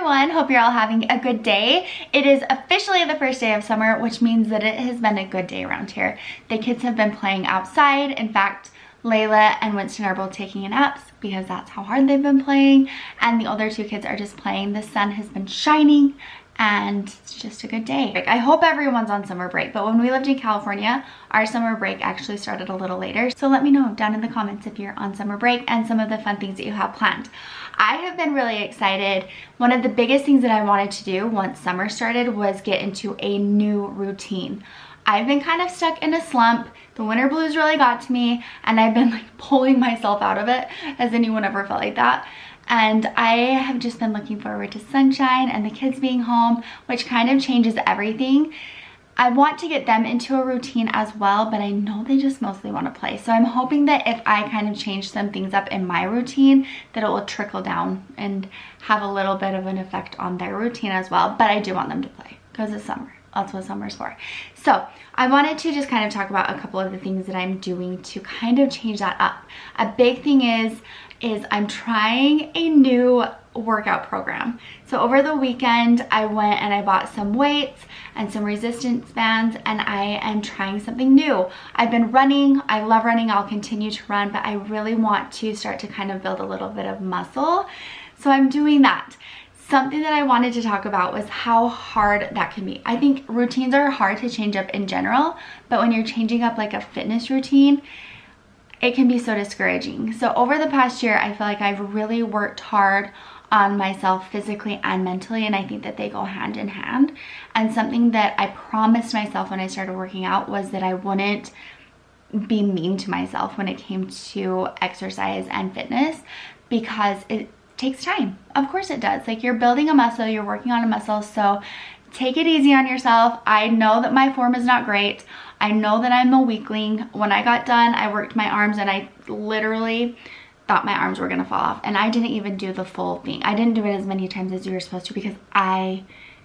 everyone, hope you're all having a good day. It is officially the first day of summer, which means that it has been a good day around here. The kids have been playing outside. In fact, Layla and Winston are both taking naps because that's how hard they've been playing, and the older two kids are just playing. The sun has been shining and it's just a good day. I hope everyone's on summer break, but when we lived in California, our summer break actually started a little later. So let me know down in the comments if you're on summer break and some of the fun things that you have planned. I have been really excited. One of the biggest things that I wanted to do once summer started was get into a new routine. I've been kind of stuck in a slump. The winter blues really got to me and I've been like pulling myself out of it. Has anyone ever felt like that? And I have just been looking forward to sunshine and the kids being home, which kind of changes everything. I want to get them into a routine as well, but I know they just mostly want to play. So I'm hoping that if I kind of change some things up in my routine, that it will trickle down and have a little bit of an effect on their routine as well. But I do want them to play because it's summer. That's what summer's for. So I wanted to just kind of talk about a couple of the things that I'm doing to kind of change that up. A big thing is I'm trying a new workout program. So over the weekend, I went and I bought some weights and some resistance bands, and I am trying something new. I've been running. I love running. I'll continue to run, but I really want to start to kind of build a little bit of muscle. So I'm doing that. Something that I wanted to talk about was how hard that can be. I think routines are hard to change up in general, but when you're changing up like a fitness routine, it can be so discouraging. So over the past year, I feel like I've really worked hard on myself physically and mentally, and I think that they go hand in hand. And something that I promised myself when I started working out was that I wouldn't be mean to myself when it came to exercise and fitness, because it takes time. Of course it does. Like, you're building a muscle, you're working on a muscle, so take it easy on yourself. I know that my form is not great. I know that I'm a weakling. When I got done, I worked my arms and I literally thought my arms were gonna fall off, and I didn't even do the full thing. I didn't do it as many times as you were supposed to because I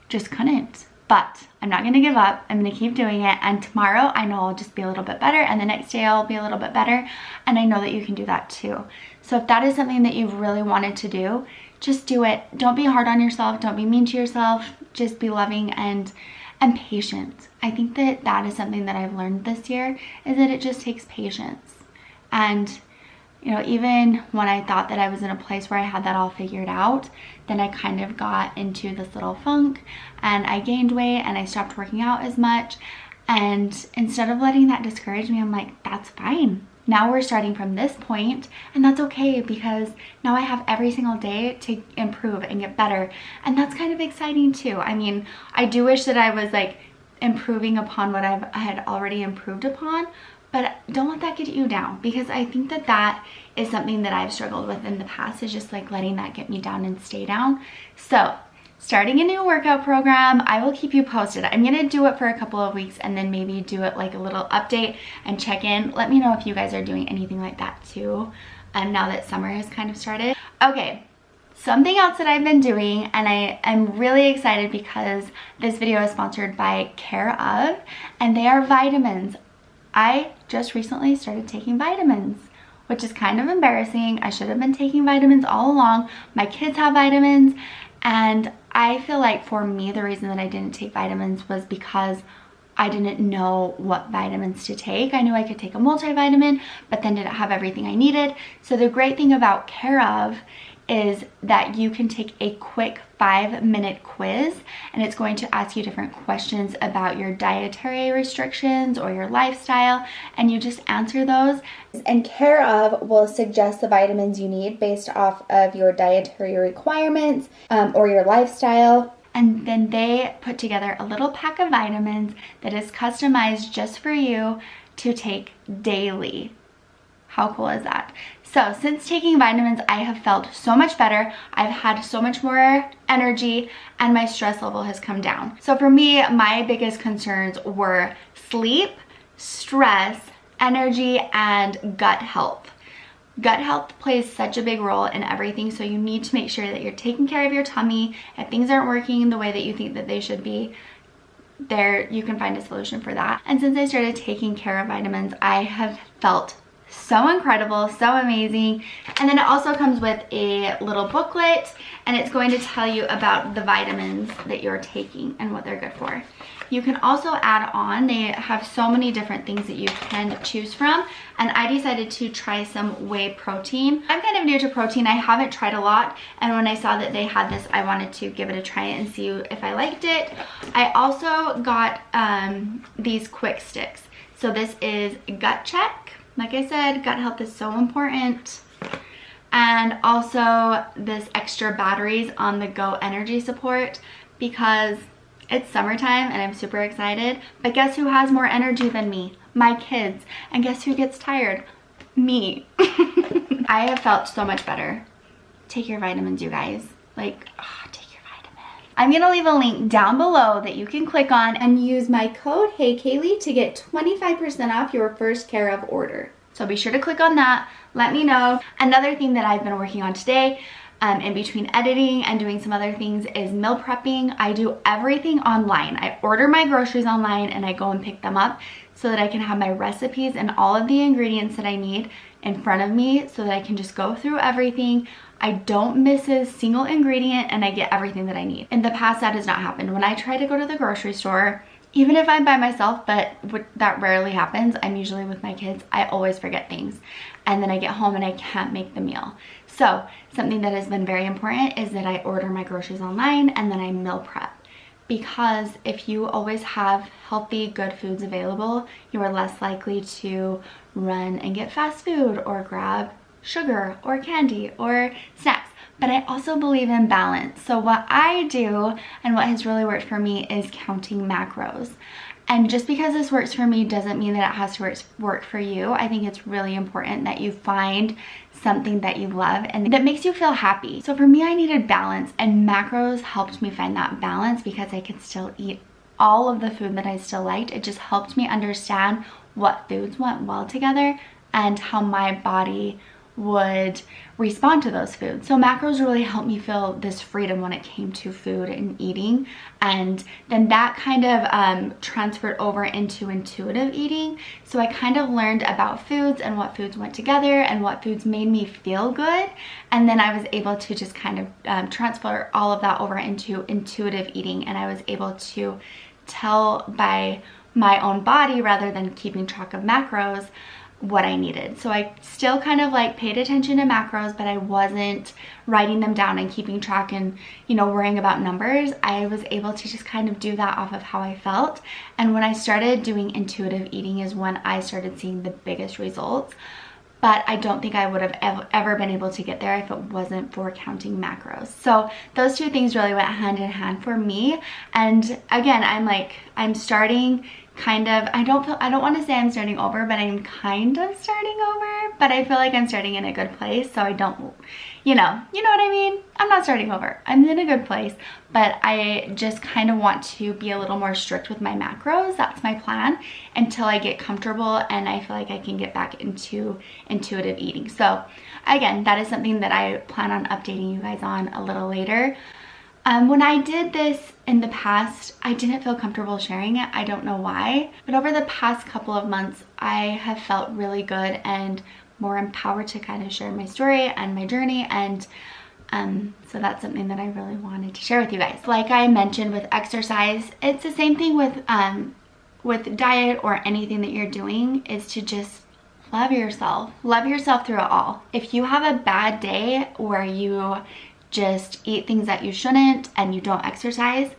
just couldn't. But I'm not gonna give up. I'm gonna keep doing it, and tomorrow I know I'll just be a little bit better, and the next day I'll be a little bit better, and I know that you can do that too. So if that is something that you've really wanted to do, just do it. Don't be hard on yourself. Don't be mean to yourself. Just be loving and patient. I think that that is something that I've learned this year, is that it just takes patience. And you know, even when I thought that I was in a place where I had that all figured out, then I kind of got into this little funk and I gained weight and I stopped working out as much. And instead of letting that discourage me, I'm like, that's fine. Now we're starting from this point, and that's okay, because now I have every single day to improve and get better. And that's kind of exciting too. I mean, I do wish that I was like improving upon what I had already improved upon, but don't let that get you down, because I think that that is something that I've struggled with in the past, is just like letting that get me down and stay down. So starting a new workout program, I will keep you posted. I'm gonna do it for a couple of weeks and then maybe do it like a little update and check in. Let me know if you guys are doing anything like that too, now that summer has kind of started. Okay, something else that I've been doing, and I am really excited because this video is sponsored by Care of, and they are vitamins. I just recently started taking vitamins, which is kind of embarrassing. I should have been taking vitamins all along. My kids have vitamins, and I feel like for me, the reason that I didn't take vitamins was because I didn't know what vitamins to take. I knew I could take a multivitamin, but then didn't have everything I needed. So the great thing about Care of is that you can take a quick 5-minute quiz, and it's going to ask you different questions about your dietary restrictions or your lifestyle, and you just answer those. And Care of will suggest the vitamins you need based off of your dietary requirements or your lifestyle. And then they put together a little pack of vitamins that is customized just for you to take daily. How cool is that? So since taking vitamins, I have felt so much better. I've had so much more energy, and my stress level has come down. So for me, my biggest concerns were sleep, stress, energy, and gut health. Gut health plays such a big role in everything, so you need to make sure that you're taking care of your tummy. If things aren't working the way that you think that they should be, there you can find a solution for that. And since I started taking Care of vitamins, I have felt So incredible, so amazing. And then it also comes with a little booklet, and it's going to tell you about the vitamins that you're taking and what they're good for. You can also add on, they have so many different things that you can choose from, and I decided to try some whey protein. I'm kind of new to protein. I haven't tried a lot, and when I saw that they had this, I wanted to give it a try and see if I liked it. I also got these quick sticks. So this is gut check. Like I said, gut health is so important. And also this extra batteries on the go energy support, because it's summertime and I'm super excited. But guess who has more energy than me? My kids. And guess who gets tired? Me. I have felt so much better. Take your vitamins, you guys. Like, take your vitamins. I'm gonna leave a link down below that you can click on and use my code HeyKayli to get 25% off your first care of order. So be sure to click on that. Let me know. Another thing that I've been working on today, in between editing and doing some other things, is meal prepping. I do everything online. I order my groceries online and I go and pick them up so that I can have my recipes and all of the ingredients that I need in front of me so that I can just go through everything. I don't miss a single ingredient and I get everything that I need. In the past, that has not happened. When I try to go to the grocery store, even if I'm by myself, but that rarely happens, I'm usually with my kids, I always forget things. And then I get home and I can't make the meal. So something that has been very important is that I order my groceries online and then I meal prep. Because if you always have healthy, good foods available, you are less likely to run and get fast food or grab sugar or candy or snacks. But I also believe in balance. So what I do and what has really worked for me is counting macros. And just because this works for me doesn't mean that it has to work for you. I think it's really important that you find something that you love and that makes you feel happy. So for me, I needed balance, and macros helped me find that balance because I could still eat all of the food that I still liked. It just helped me understand what foods went well together and how my body would respond to those foods. So macros really helped me feel this freedom when it came to food and eating, and then that kind of transferred over into intuitive eating. So I kind of learned about foods and what foods went together and what foods made me feel good, and then I was able to just kind of transfer all of that over into intuitive eating, and I was able to tell by my own body rather than keeping track of macros what I needed. So I still kind of like paid attention to macros, but I wasn't writing them down and keeping track and, you know, worrying about numbers. I was able to just kind of do that off of how I felt. And when I started doing intuitive eating is when I started seeing the biggest results. But I don't think I would have ever been able to get there if it wasn't for counting macros. So those two things really went hand in hand for me. And again, I'm starting kind of, I don't want to say I'm starting over, but I'm kind of starting over, but I feel like I'm starting in a good place. So I don't, you know what I mean? I'm not starting over. I'm in a good place, but I just kind of want to be a little more strict with my macros. That's my plan until I get comfortable and I feel like I can get back into intuitive eating. So again, that is something that I plan on updating you guys on a little later. When I did this in the past, I didn't feel comfortable sharing it. I don't know why, but over the past couple of months, I have felt really good and more empowered to kind of share my story and my journey, and so that's something that I really wanted to share with you guys. Like I mentioned with exercise, it's the same thing with diet or anything that you're doing, is to just love yourself. Love yourself through it all. If you have a bad day where you just eat things that you shouldn't and you don't exercise,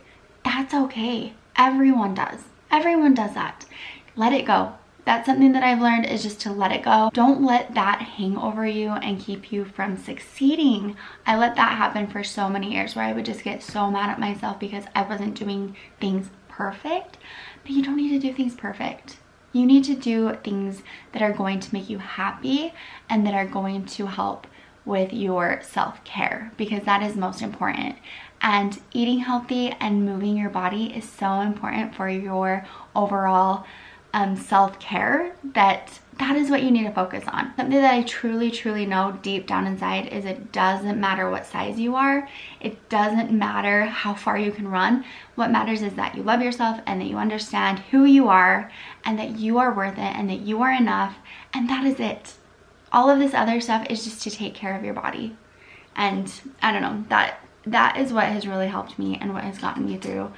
that's okay. Everyone does. Everyone does that. Let it go. That's something that I've learned, is just to let it go. Don't let that hang over you and keep you from succeeding. I let that happen for so many years where I would just get so mad at myself because I wasn't doing things perfect. But you don't need to do things perfect. You need to do things that are going to make you happy and that are going to help with your self-care, because that is most important. And eating healthy and moving your body is so important for your overall self-care, that is what you need to focus on. Something that I truly know deep down inside is it doesn't matter what size you are. It doesn't matter how far you can run. What matters is that you love yourself and that you understand who you are and that you are worth it and that you are enough, and that is it. all of this other stuff is just to take care of your body. And I don't know, that is what has really helped me and what has gotten me through,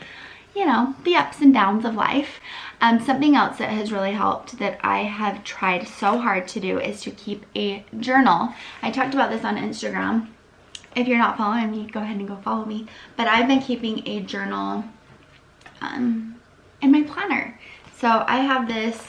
you know, the ups and downs of life. Something else that has really helped that I have tried so hard to do is to keep a journal. I talked about this on Instagram. If you're not following me, go ahead and go follow me. But I've been keeping a journal in my planner. So I have this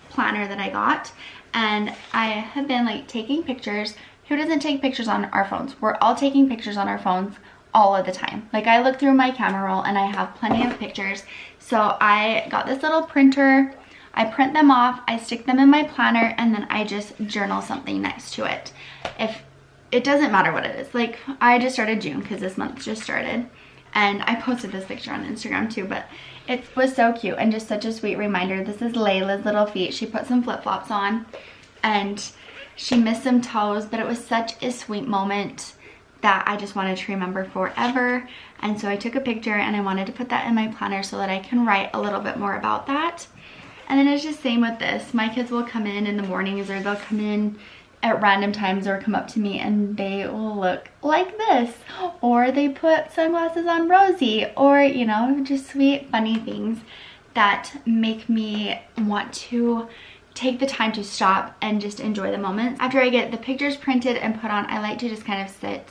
planner that I got, and I have been like taking pictures. Who doesn't take pictures on our phones? We're all taking pictures on our phones all of the time. Like, I look through my camera roll and I have plenty of pictures. So I got this little printer. I print them off, I stick them in my planner, and then I just journal something next to it. If it doesn't matter what it is. Like, I just started June because this month just started. And I posted this picture on Instagram too, but it was so cute and just such a sweet reminder. This is Layla's little feet. She put some flip-flops on and she missed some toes, but it was such a sweet moment that I just wanted to remember forever. And so I took a picture and I wanted to put that in my planner so that I can write a little bit more about that. And then it's just same with this. My kids will come in the mornings, or they'll come in at random times or come up to me and they will look like this, or they put sunglasses on Rosie, or, you know, just sweet funny things that make me want to take the time to stop and just enjoy the moment. After I get the pictures printed and put on, I like to just kind of sit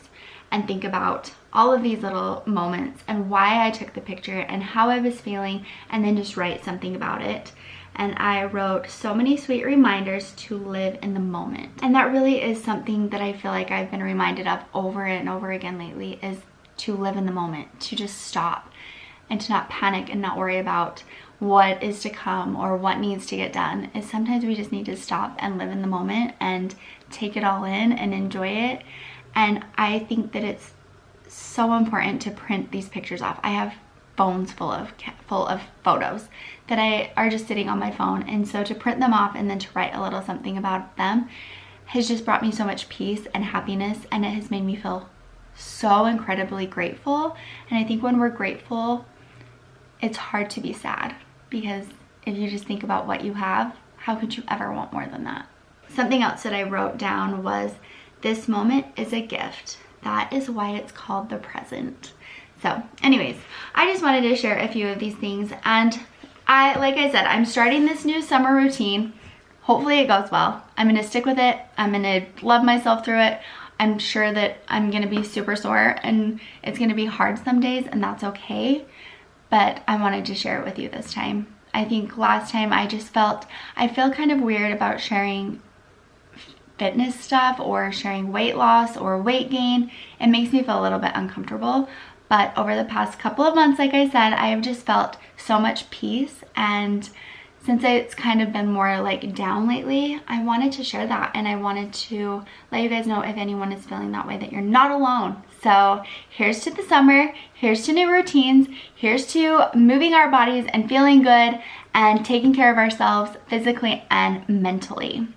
and think about all of these little moments and why I took the picture and how I was feeling, and then just write something about it. And I wrote so many sweet reminders to live in the moment. And that really is something that I feel like I've been reminded of over and over again lately, is to live in the moment, to just stop and to not panic and not worry about what is to come or what needs to get done. Is sometimes we just need to stop and live in the moment and take it all in and enjoy it. And I think that it's so important to print these pictures off. I have phones full of photos that are just sitting on my phone, and so to print them off and then to write a little something about them has just brought me so much peace and happiness, and it has made me feel so incredibly grateful. And I think when we're grateful, it's hard to be sad, because if you just think about what you have, how could you ever want more than that? Something else that I wrote down was, this moment is a gift. That is why it's called the present. So anyways, I just wanted to share a few of these things, and like I said, I'm starting this new summer routine. Hopefully it goes well. I'm gonna stick with it. I'm gonna love myself through it. I'm sure that I'm gonna be super sore and it's gonna be hard some days, and that's okay. But I wanted to share it with you this time. I think last time I feel kind of weird about sharing fitness stuff or sharing weight loss or weight gain. It makes me feel a little bit uncomfortable. But over the past couple of months, like I said, I have just felt so much peace. And since it's kind of been more like down lately, I wanted to share that. And I wanted to let you guys know, if anyone is feeling that way, that you're not alone. So here's to the summer, here's to new routines, here's to moving our bodies and feeling good and taking care of ourselves physically and mentally.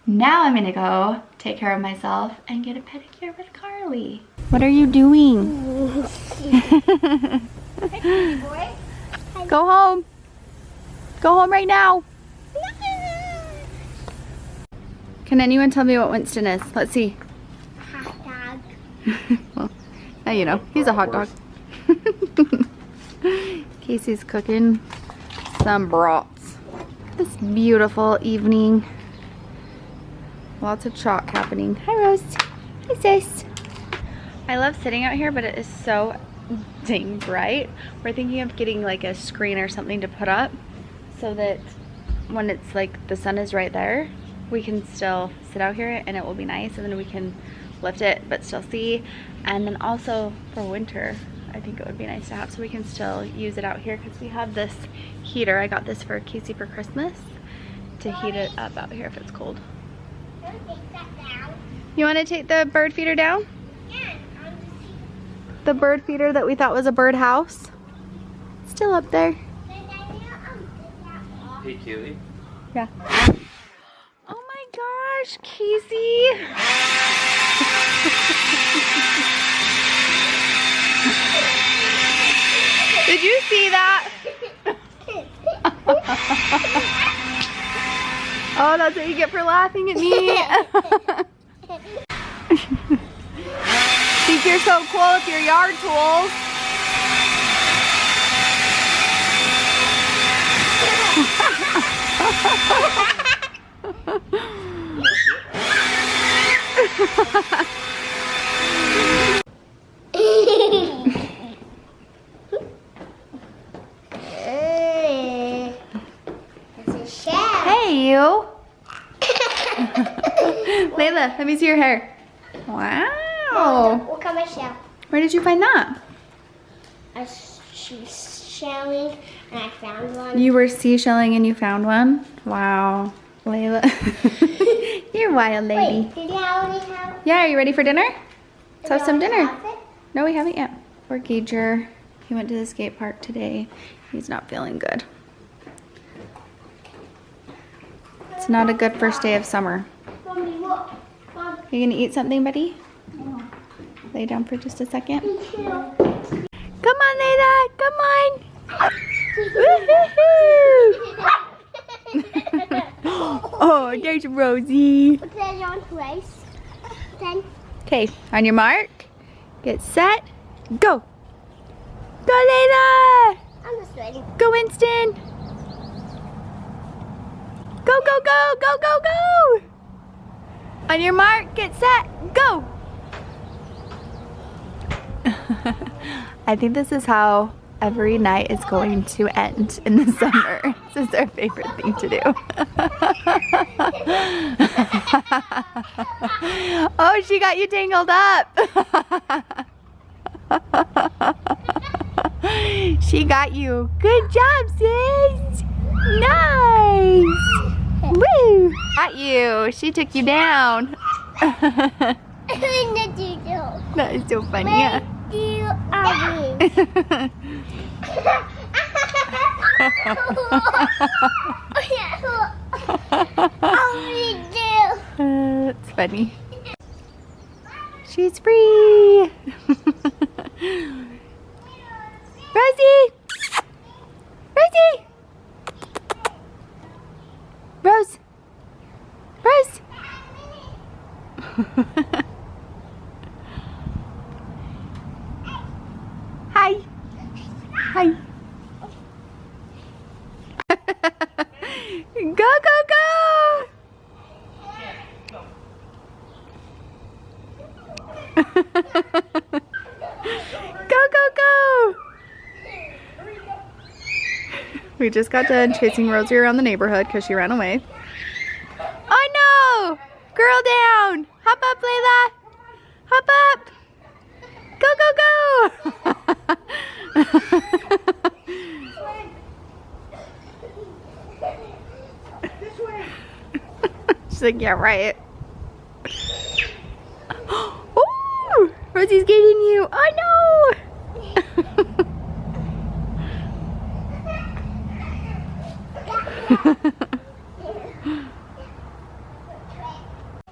Now I'm gonna go take care of myself and get a pedicure with Carly. What are you doing? Go home. Go home right now. Can anyone tell me what Winston is? Let's see. Hot dog. Well, now you know. He's a hot dog. Casey's cooking some brats. This beautiful evening. Lots of chalk happening. Hi, Rose. Hi, sis. I love sitting out here, but it is so dang bright. We're thinking of getting like a screen or something to put up so that when it's like the sun is right there, we can still sit out here and it will be nice, and then we can lift it but still see. And then also for winter, I think it would be nice to have, so we can still use it out here, because we have this heater. I got this for Casey for Christmas to heat it up out here if it's cold. Take that down. You want to take the bird feeder down? Yeah. The bird feeder that we thought was a bird house? Still up there. HeyKayli. Yeah. Oh my gosh, Casey. Did you see that? Oh, that's what you get for laughing at me. Think you're so cool with your yard tools. It's a shell. Hey, you. Layla, let me see your hair. Wow. Look at my shell. Where did you find that? She's shelling and I found one. You were seashelling and you found one? Wow. Layla. You're a wild lady. Wait, did you already have? Yeah, are you ready for dinner? Let's have some dinner. Have it? No, we haven't yet. Poor Gager. He went to the skate park today. He's not feeling good. It's not a good first day of summer. Mommy, look. Mom, You gonna eat something, buddy? Lay down for just a second. too. Come on, Layla. Come on. Woohoo! Oh, there's Rosie. Put that on place. Then Okay, on your mark, get set, go. Go, Layla. I'm just ready. Go, Winston. Go, go, go, go, go, go. On your mark, get set, go. I think this is how every night is going to end in the summer. This is our favorite thing to do. Oh, she got you tangled up. She got you. Good job, sis. Nice. Woo. Got you. She took you down. That is so funny, yeah. It's funny. She's free. Rosie! Rosie! Rose! Rose! Hi! Hi! Go, go, go! Go, go, go! We just got done chasing Rosie around the neighborhood because she ran away. Oh no! Girl down! Hop up, Layla! Hop up! Go, go, go! She's like, yeah, right. Ooh! Rosie's getting you! Oh no!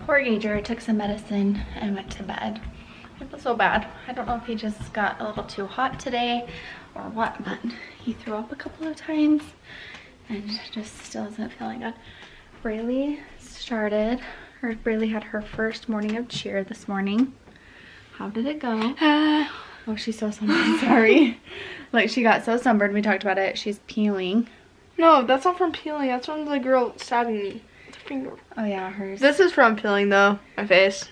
Poor Gager took some medicine and went to bed. It was so bad. I don't know if he just got a little too hot today or what, but he threw up a couple of times and just still isn't feeling good. Braylee had her first morning of cheer this morning. How did it go? Oh, she's so sunburned, sorry. Like, she got so sunburned, we talked about it. She's peeling. No, that's not from peeling. That's from the girl stabbing me with her finger. Oh yeah, hers. This is from peeling though, my face.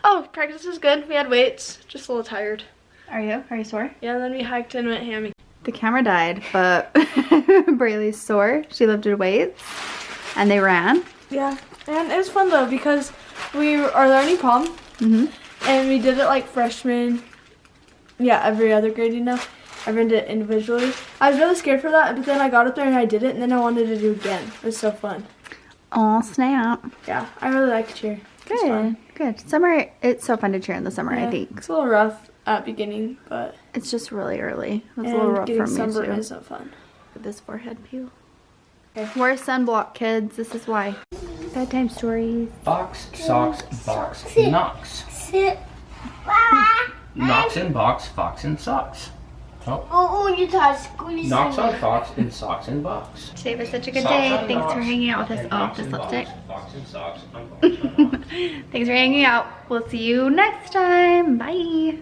Oh, practice is good. We had weights, just a little tired. Are you sore? Yeah, and then we hiked and went hammy. The camera died, but Braylee's sore. She lifted weights and they ran. Yeah, and it was fun though because we are learning pom. And we did it like freshmen. Yeah, every other grade, you know. Everyone did it individually. I was really scared for that, but then I got up there and I did it, and then I wanted to do it again. It was so fun. Oh, snap. Yeah, I really like cheer. It's fun. Good. Summer, it's so fun to cheer in the summer, I think. It's a little rough at beginning, but It's just really early. It's a little rough for me sunburn too. isn't fun. Look at this forehead peel. Okay. Wear sunblock, kids. This is why. Bedtime stories. Box, socks, box, knocks. Sit. Knocks in box, fox in socks. Oh, you touched squeeze. Knocks on fox and socks in box. Today was such a good Socks day. on Thanks for knocks hanging out with us. and Oh, knocks this in box. lipstick. Fox and socks on box. Thanks for hanging out. We'll see you next time. Bye.